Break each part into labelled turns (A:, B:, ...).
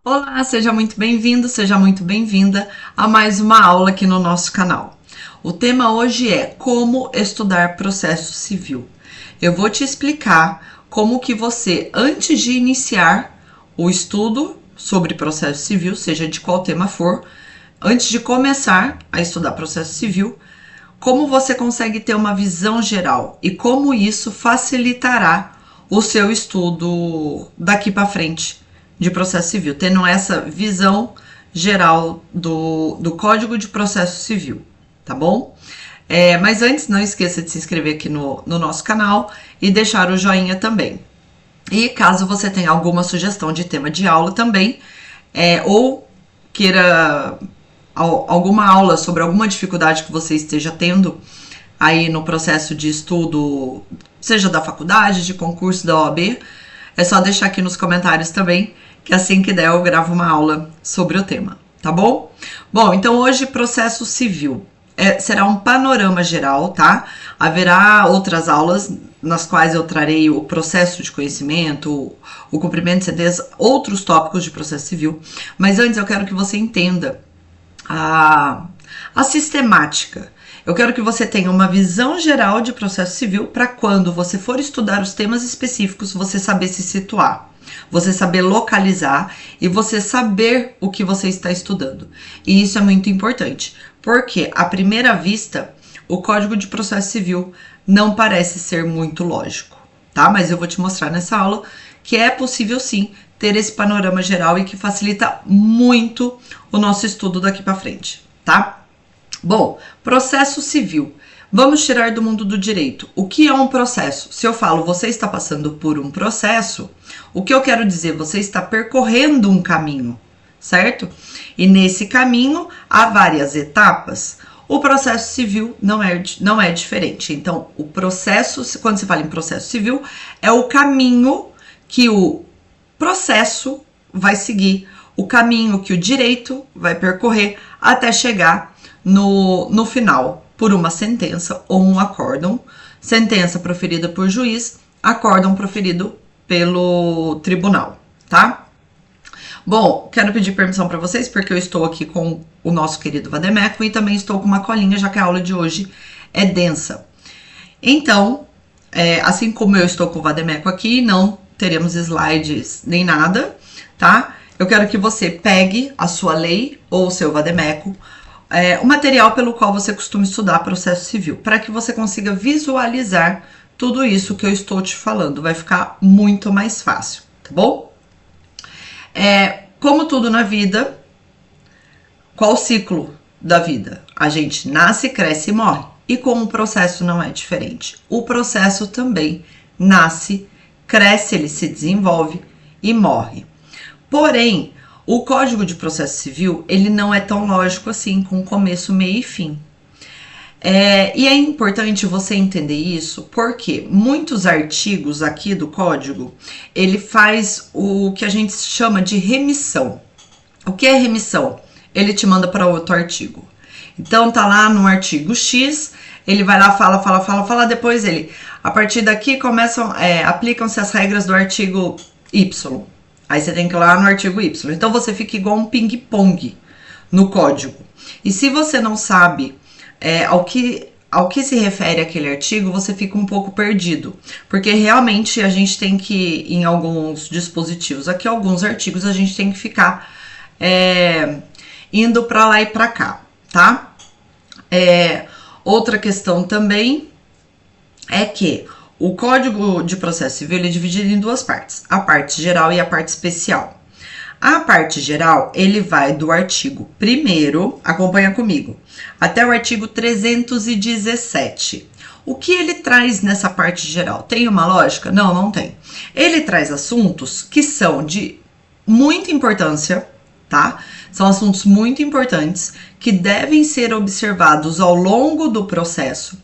A: Olá, seja muito bem-vindo, seja muito bem-vinda a mais uma aula aqui no nosso canal. O tema hoje é como estudar processo civil. Eu vou te explicar como que você, antes de iniciar o estudo sobre processo civil, seja de qual tema for, antes de começar a estudar processo civil, como você consegue ter uma visão geral e como isso facilitará o seu estudo daqui para frente de processo civil, tendo essa visão geral do Código de Processo Civil, tá bom? Mas antes, não esqueça de se inscrever aqui no nosso canal e deixar o joinha também. E caso você tenha alguma sugestão de tema de aula também, ou queira alguma aula sobre alguma dificuldade que você esteja tendo aí no processo de estudo, seja da faculdade, de concurso da OAB, é só deixar aqui nos comentários também, que assim que der eu gravo uma aula sobre o tema, tá bom? Bom, então hoje processo civil será um panorama geral, tá? Haverá outras aulas nas quais eu trarei o processo de conhecimento, o cumprimento de sentença, outros tópicos de processo civil, mas antes eu quero que você entenda a sistemática. Eu quero que você tenha uma visão geral de processo civil para quando você for estudar os temas específicos, você saber se situar, você saber localizar e você saber o que você está estudando. E isso é muito importante, porque à primeira vista, o Código de Processo Civil não parece ser muito lógico, tá? Mas eu vou te mostrar nessa aula que é possível sim ter esse panorama geral e que facilita muito o nosso estudo daqui para frente, tá? Bom, processo civil. Vamos tirar do mundo do direito. O que é um processo? Se eu falo você está passando por um processo, o que eu quero dizer? Você está percorrendo um caminho, certo? E nesse caminho há várias etapas. O processo civil não é diferente. Então, o processo, quando se fala em processo civil, é o caminho que o processo vai seguir, o caminho que o direito vai percorrer até chegar no final, por uma sentença ou um acórdão. Sentença proferida por juiz, acórdão proferido pelo tribunal, tá? Bom, quero pedir permissão para vocês, porque eu estou aqui com o nosso querido Vademécum e também estou com uma colinha, já que a aula de hoje é densa. Então, assim como eu estou com o Vademécum aqui, não teremos slides nem nada, tá? Eu quero que você pegue a sua lei ou o seu Vademécum, o material pelo qual você costuma estudar processo civil, para que você consiga visualizar tudo isso que eu estou te falando. Vai ficar muito mais fácil, tá bom? Como tudo na vida, qual o ciclo da vida? A gente nasce, cresce e morre. E como o processo não é diferente. O processo também nasce, cresce, ele se desenvolve e morre. Porém, o Código de Processo Civil, ele não é tão lógico assim, com começo, meio e fim. E é importante você entender isso, porque muitos artigos aqui do Código, ele faz o que a gente chama de remissão. O que é remissão? Ele te manda para outro artigo. Então, tá lá no artigo X, ele vai lá, fala, depois ele, a partir daqui aplicam-se as regras do artigo Y. Aí você tem que ir lá no artigo Y. Então você fica igual um ping-pong no código. E se você não sabe ao que se refere aquele artigo, você fica um pouco perdido. Porque realmente a gente tem que, em alguns dispositivos, aqui alguns artigos, a gente tem que ficar indo para lá e para cá, tá? Outra questão também é que o Código de Processo Civil é dividido em duas partes, a parte geral e a parte especial. A parte geral, ele vai do artigo 1º, acompanha comigo, até o artigo 317. O que ele traz nessa parte geral? Tem uma lógica? Não, não tem. Ele traz assuntos que são de muita importância, tá? São assuntos muito importantes que devem ser observados ao longo do processo.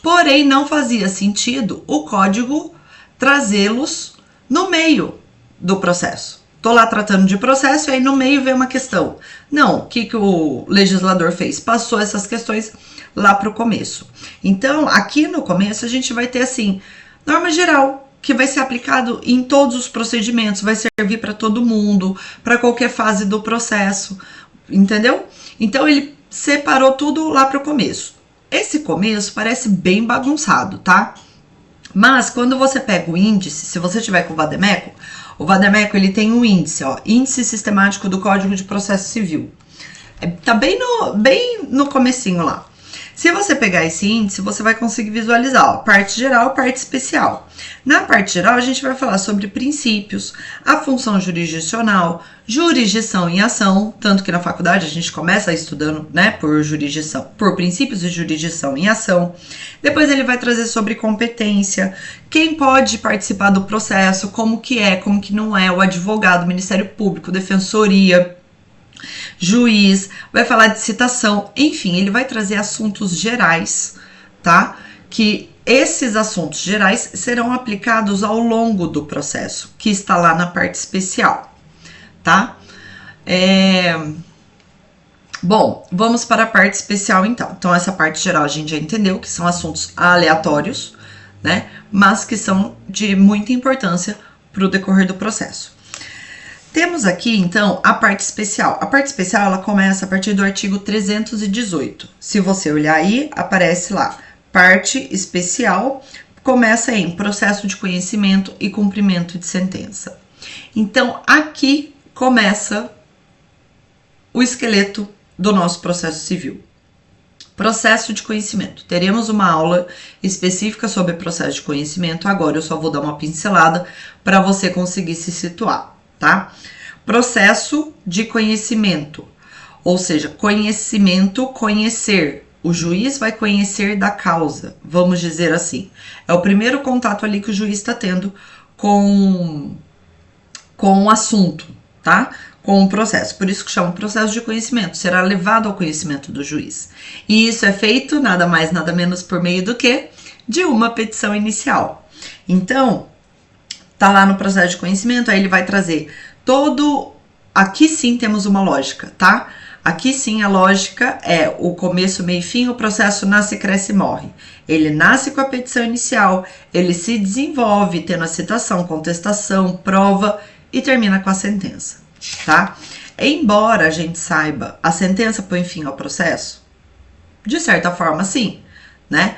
A: Porém, não fazia sentido o código trazê-los no meio do processo. Tô lá tratando de processo e aí no meio vem uma questão. Não, o que o legislador fez? Passou essas questões lá para o começo. Então, aqui no começo a gente vai ter assim, norma geral, que vai ser aplicado em todos os procedimentos, vai servir para todo mundo, para qualquer fase do processo, entendeu? Então ele separou tudo lá para o começo. Esse começo parece bem bagunçado, tá? Mas quando você pega o índice, se você tiver com o Vademécum ele tem um índice, ó, Índice Sistemático do Código de Processo Civil. Tá bem no comecinho lá. Se você pegar esse índice, você vai conseguir visualizar, ó, parte geral e parte especial. Na parte geral, a gente vai falar sobre princípios, a função jurisdicional, jurisdição em ação, tanto que na faculdade a gente começa estudando, né, por jurisdição, por princípios de jurisdição em ação. Depois ele vai trazer sobre competência, quem pode participar do processo, como que não é, o advogado, o Ministério Público, defensoria, juiz, vai falar de citação, enfim, ele vai trazer assuntos gerais, tá? Que esses assuntos gerais serão aplicados ao longo do processo, que está lá na parte especial, tá? Bom, vamos para a parte especial então. Então, essa parte geral a gente já entendeu que são assuntos aleatórios, né? Mas que são de muita importância para o decorrer do processo. Temos aqui, então, a parte especial. A parte especial, ela começa a partir do artigo 318. Se você olhar aí, aparece lá, parte especial, começa em processo de conhecimento e cumprimento de sentença. Então, aqui começa o esqueleto do nosso processo civil. Processo de conhecimento. Teremos uma aula específica sobre processo de conhecimento. Agora eu só vou dar uma pincelada para você conseguir se situar, tá? Processo de conhecimento, ou seja, conhecimento, conhecer. O juiz vai conhecer da causa, vamos dizer assim. É o primeiro contato ali que o juiz está tendo com o assunto, tá? Com o processo. Por isso que chama processo de conhecimento. Será levado ao conhecimento do juiz. E isso é feito nada mais, nada menos por meio do que de uma petição inicial. Então, tá lá no processo de conhecimento, aí ele vai trazer todo... Aqui sim temos uma lógica, tá? Aqui sim a lógica é o começo, meio e fim, o processo nasce, cresce e morre. Ele nasce com a petição inicial, ele se desenvolve tendo a citação, contestação, prova e termina com a sentença, tá? Embora a gente saiba, a sentença põe fim ao processo? De certa forma, sim, né?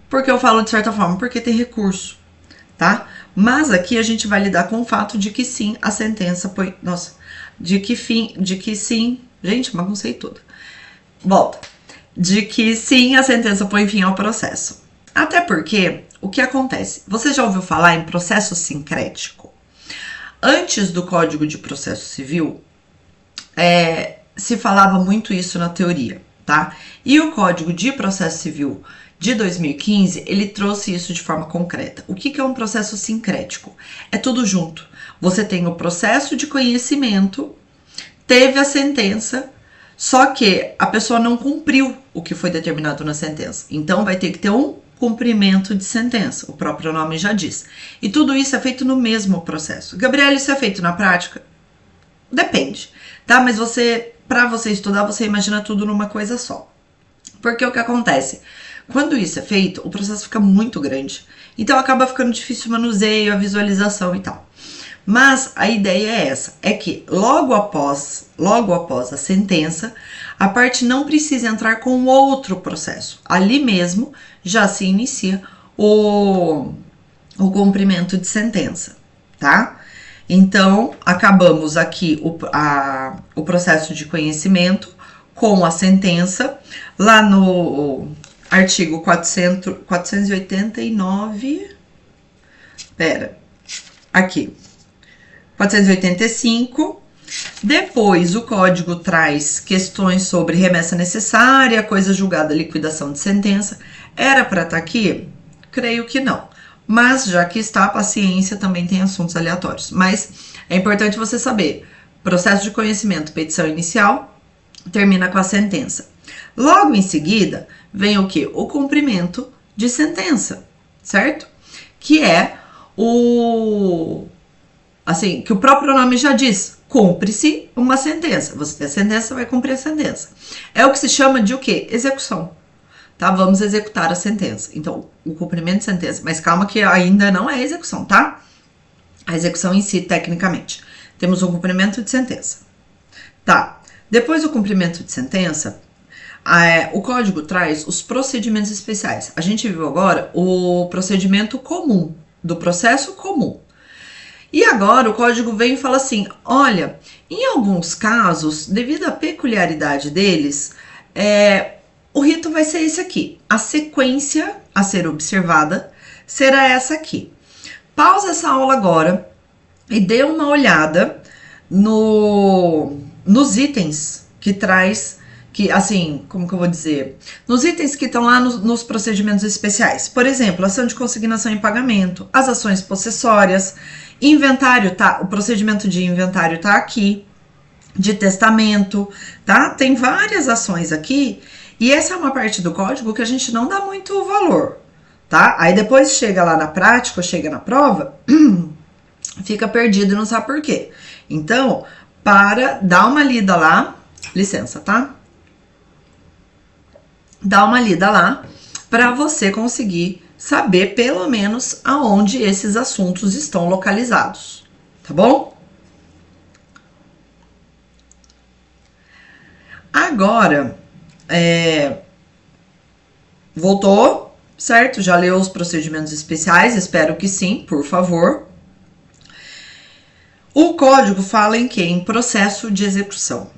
A: Por que eu falo de certa forma? Porque tem recurso, tá? Mas aqui a gente vai lidar com o fato de que sim, a sentença põe... Nossa, de que sim... Gente, baguncei tudo. Volta. De que sim, a sentença põe fim ao processo. Até porque, o que acontece? Você já ouviu falar em processo sincrético? Antes do Código de Processo Civil, se falava muito isso na teoria, tá? E o Código de Processo Civil de 2015, ele trouxe isso de forma concreta. O que é um processo sincrético? É tudo junto. Você tem o processo de conhecimento, teve a sentença, só que a pessoa não cumpriu o que foi determinado na sentença. Então, vai ter que ter um cumprimento de sentença, o próprio nome já diz. E tudo isso é feito no mesmo processo. Gabriela, isso é feito na prática? Depende, tá? Mas para você estudar, você imagina tudo numa coisa só. Porque o que acontece? Quando isso é feito, o processo fica muito grande. Então, acaba ficando difícil o manuseio, a visualização e tal. Mas a ideia é essa, é que logo após a sentença, a parte não precisa entrar com outro processo. Ali mesmo já se inicia o cumprimento de sentença, tá? Então, acabamos aqui o processo de conhecimento com a sentença, lá no artigo 489, aqui, 485, depois o código traz questões sobre remessa necessária, coisa julgada, liquidação de sentença. Era para estar aqui? Creio que não. Mas já que está, a paciência também tem assuntos aleatórios. Mas é importante você saber, processo de conhecimento, petição inicial, termina com a sentença. Logo em seguida, vem o quê? O cumprimento de sentença, certo? Que é que o próprio nome já diz, cumpre-se uma sentença. Você tem a sentença, vai cumprir a sentença. É o que se chama de o quê? Execução, tá? Vamos executar a sentença. Então, o cumprimento de sentença, mas calma que ainda não é execução, tá? A execução em si, tecnicamente. Temos um cumprimento de sentença. Tá, depois do cumprimento de sentença, o código traz os procedimentos especiais. A gente viu agora o procedimento comum, do processo comum. E agora o código vem e fala assim, olha, em alguns casos, devido à peculiaridade deles, o rito vai ser esse aqui. A sequência a ser observada será essa aqui. Pausa essa aula agora e dê uma olhada nos itens que traz, que assim, como que eu vou dizer? Nos itens que estão lá nos procedimentos especiais. Por exemplo, ação de consignação em pagamento, as ações possessórias, inventário, tá? O procedimento de inventário tá aqui, de testamento, tá? Tem várias ações aqui, e essa é uma parte do código que a gente não dá muito valor, tá? Aí depois chega lá na prática, chega na prova, fica perdido e não sabe por quê. Então, dá uma lida lá, licença, tá? Dá uma lida lá para você conseguir saber pelo menos aonde esses assuntos estão localizados, tá bom? Agora, voltou, certo? Já leu os procedimentos especiais? Espero que sim, por favor. O código fala em quê? Em processo de execução.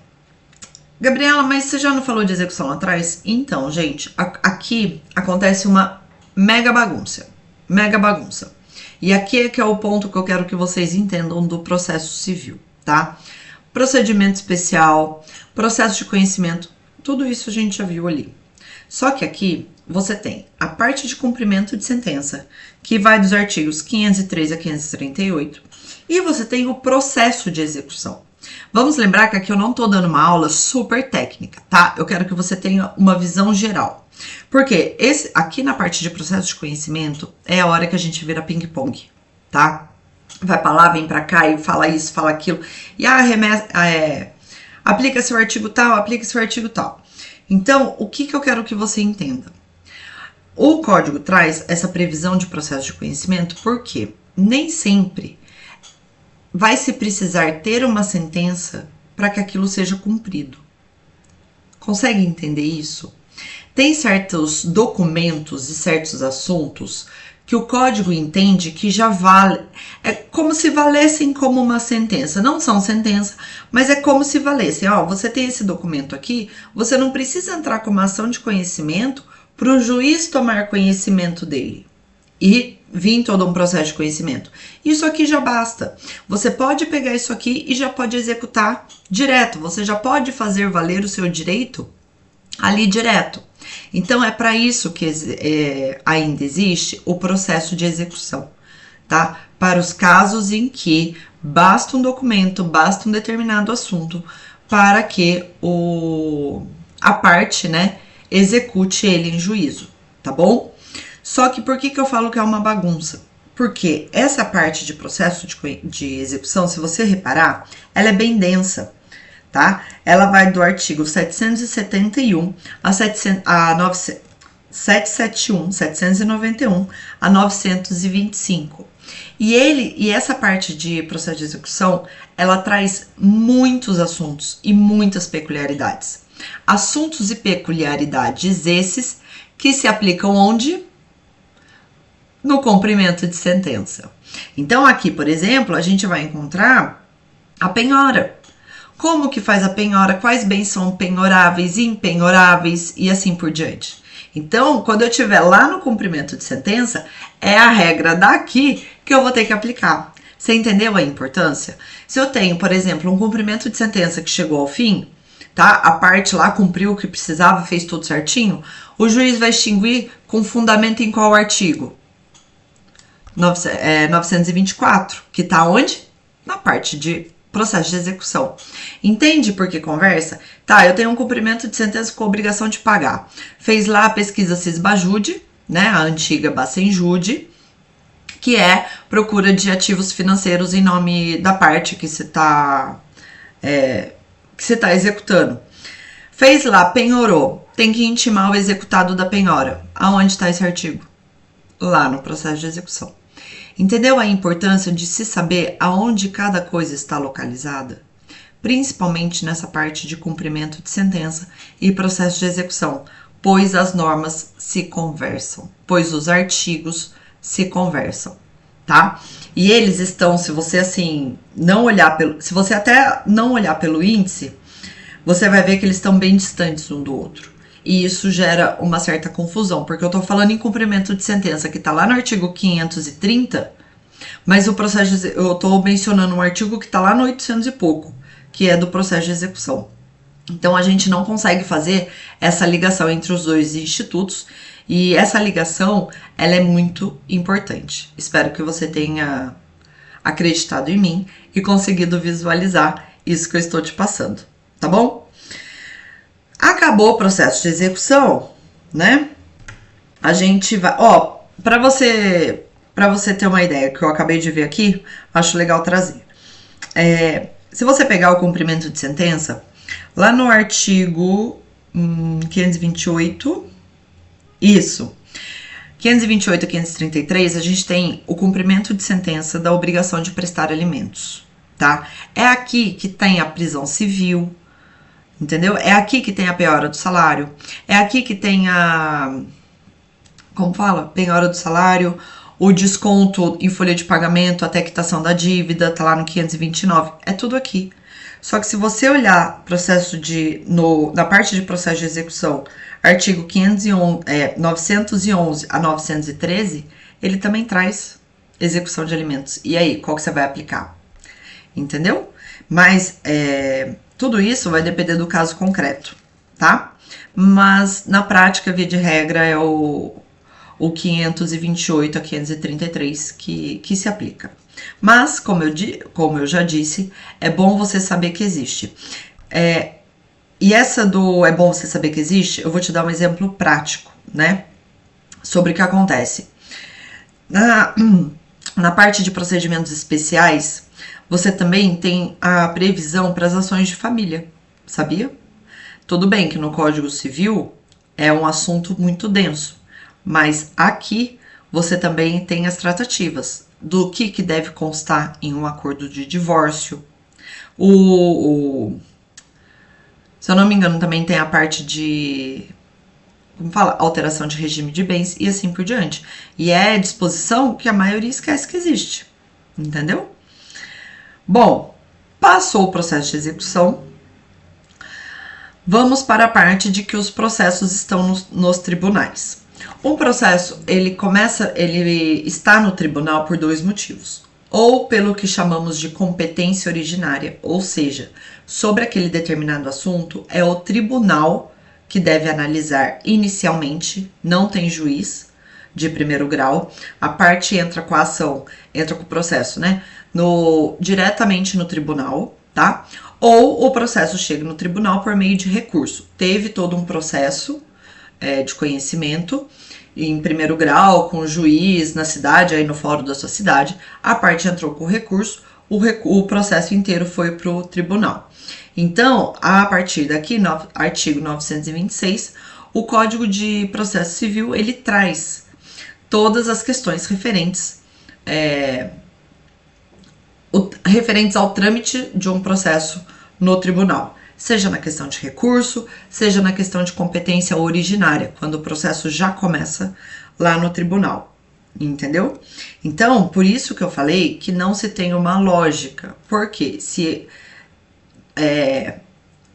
A: Gabriela, mas você já não falou de execução lá atrás? Então, gente, aqui acontece uma mega bagunça. Mega bagunça. E aqui é que é o ponto que eu quero que vocês entendam do processo civil, tá? Procedimento especial, processo de conhecimento, tudo isso a gente já viu ali. Só que aqui você tem a parte de cumprimento de sentença, que vai dos artigos 503 a 538, e você tem o processo de execução. Vamos lembrar que aqui eu não tô dando uma aula super técnica, tá? Eu quero que você tenha uma visão geral. Porque aqui na parte de processo de conhecimento é a hora que a gente vira ping-pong, tá? Vai pra lá, vem pra cá e fala isso, fala aquilo. E aplica-se o artigo tal, aplica-se o artigo tal. Então, o que eu quero que você entenda? O código traz essa previsão de processo de conhecimento porque nem sempre vai se precisar ter uma sentença para que aquilo seja cumprido. Consegue entender isso? Tem certos documentos e certos assuntos que o código entende que já vale, é como se valessem como uma sentença. Não são sentença, mas é como se valessem. Ó, você tem esse documento aqui, você não precisa entrar com uma ação de conhecimento para o juiz tomar conhecimento dele e vir todo um processo de conhecimento. Isso aqui já basta. Você pode pegar isso aqui e já pode executar direto. Você já pode fazer valer o seu direito ali direto. Então, é para isso que ainda existe o processo de execução, tá? Para os casos em que basta um documento, basta um determinado assunto para que a parte, né, execute ele em juízo, tá bom? Só que por que eu falo que é uma bagunça? Porque essa parte de processo de execução, se você reparar, ela é bem densa, tá? Ela vai do artigo 771 a 771, 791 a 925. E essa parte de processo de execução, ela traz muitos assuntos e muitas peculiaridades. Assuntos e peculiaridades esses que se aplicam onde? No cumprimento de sentença. Então, aqui, por exemplo, a gente vai encontrar a penhora. Como que faz a penhora? Quais bens são penhoráveis, impenhoráveis e assim por diante. Então, quando eu estiver lá no cumprimento de sentença, é a regra daqui que eu vou ter que aplicar. Você entendeu a importância? Se eu tenho, por exemplo, um cumprimento de sentença que chegou ao fim, tá? A parte lá cumpriu o que precisava, fez tudo certinho, o juiz vai extinguir com fundamento em qual artigo? 924, que tá onde? Na parte de processo de execução. Entende por que conversa? Tá, eu tenho um cumprimento de sentença com obrigação de pagar. Fez lá a pesquisa Cisbajude, né, a antiga Bacenjude, que é procura de ativos financeiros em nome da parte que você tá executando. Fez lá, penhorou. tem que intimar o executado da penhora. Aonde está esse artigo? Lá no processo de execução. Entendeu a importância de se saber aonde cada coisa está localizada? Principalmente nessa parte de cumprimento de sentença e processo de execução, pois as normas se conversam, pois os artigos se conversam, tá? E eles estão, se você assim não olhar pelo, se você até não olhar pelo índice, você vai ver que eles estão bem distantes um do outro. E isso gera uma certa confusão, porque eu tô falando em cumprimento de sentença que tá lá no artigo 530, mas o processo eu tô mencionando um artigo que tá lá no 800 e pouco, que é do processo de execução. Então a gente não consegue fazer essa ligação entre os dois institutos, e essa ligação ela é muito importante. Espero que você tenha acreditado em mim e conseguido visualizar isso que eu estou te passando, tá bom? Acabou o processo de execução, né? A gente vai, para você ter uma ideia que eu acabei de ver aqui, acho legal trazer. Se você pegar o cumprimento de sentença, lá no artigo 528, isso, 528 a 533, a gente tem o cumprimento de sentença da obrigação de prestar alimentos, tá? É aqui que tem a prisão civil, entendeu? É aqui que tem a penhora do salário, é aqui que tem a, como fala? Penhora do salário, o desconto em folha de pagamento, até quitação da dívida, tá lá no 529, é tudo aqui. Só que se você olhar na parte de processo de execução, artigo 911 a 913, ele também traz execução de alimentos. E aí, qual que você vai aplicar? Entendeu? Mas tudo isso vai depender do caso concreto, tá? Mas na prática, via de regra, é o 528 a 533 que se aplica. Mas, como eu já disse, é bom você saber que existe. E essa do é bom você saber que existe, eu vou te dar um exemplo prático, né? Sobre o que acontece. Na parte de procedimentos especiais, você também tem a previsão para as ações de família, sabia? Tudo bem que no Código Civil é um assunto muito denso, mas aqui você também tem as tratativas do que deve constar em um acordo de divórcio. Se eu não me engano, também tem a parte de, como fala, alteração de regime de bens e assim por diante. E é disposição que a maioria esquece que existe, entendeu? Bom, passou o processo de execução, vamos para a parte de que os processos estão nos tribunais. Um processo, ele está no tribunal por dois motivos. Ou pelo que chamamos de competência originária, ou seja, sobre aquele determinado assunto, é o tribunal que deve analisar inicialmente, não tem juiz de primeiro grau, a parte entra com a ação, entra com o processo, né? Diretamente no tribunal, tá? Ou o processo chega no tribunal por meio de recurso. Teve todo um processo de conhecimento em primeiro grau, com o juiz na cidade, aí no fórum da sua cidade, a parte entrou com o recurso, o processo inteiro foi para o tribunal. Então, a partir daqui, artigo 926, o Código de Processo Civil, ele traz todas as questões referentes ao trâmite de um processo no tribunal, seja na questão de recurso, seja na questão de competência originária, quando o processo já começa lá no tribunal, entendeu? Então, por isso que eu falei que não se tem uma lógica, porque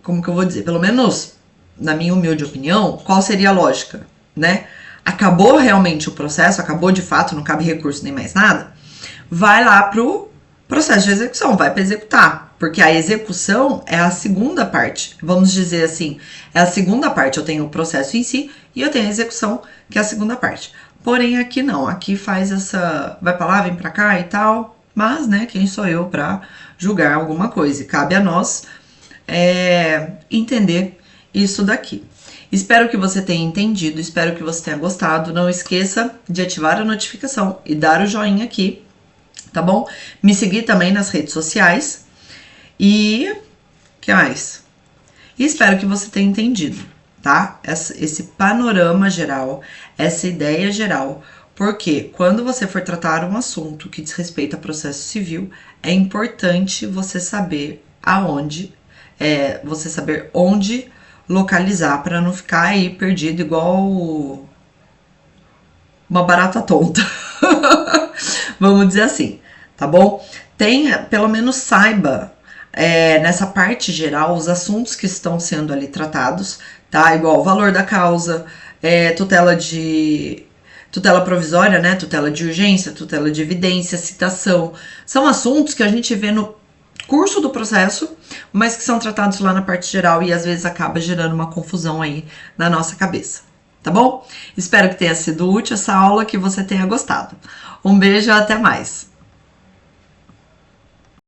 A: como que eu vou dizer, pelo menos na minha humilde opinião, qual seria a lógica, né? Acabou realmente o processo, acabou de fato, não cabe recurso nem mais nada, vai lá pro processo de execução, vai para executar, porque a execução é a segunda parte, vamos dizer assim, é a segunda parte. Eu tenho o processo em si e eu tenho a execução, que é a segunda parte. Porém, aqui não, aqui faz vai para lá, vem para cá e tal, mas, né, quem sou eu para julgar alguma coisa? E cabe a nós entender isso daqui. Espero que você tenha entendido, espero que você tenha gostado. Não esqueça de ativar a notificação e dar o joinha aqui, tá bom? Me seguir também nas redes sociais e que mais? E espero que você tenha entendido, tá? Esse panorama geral, essa ideia geral, porque quando você for tratar um assunto que diz respeito a processo civil, é importante você saber você saber onde localizar para não ficar aí perdido igual uma barata tonta. Vamos dizer assim, tá bom? Pelo menos saiba nessa parte geral os assuntos que estão sendo ali tratados, tá? Igual o valor da causa, tutela provisória, né? Tutela de urgência, tutela de evidência, citação. São assuntos que a gente vê no curso do processo, mas que são tratados lá na parte geral e às vezes acaba gerando uma confusão aí na nossa cabeça, tá bom? Espero que tenha sido útil essa aula, que você tenha gostado. Um beijo e até mais!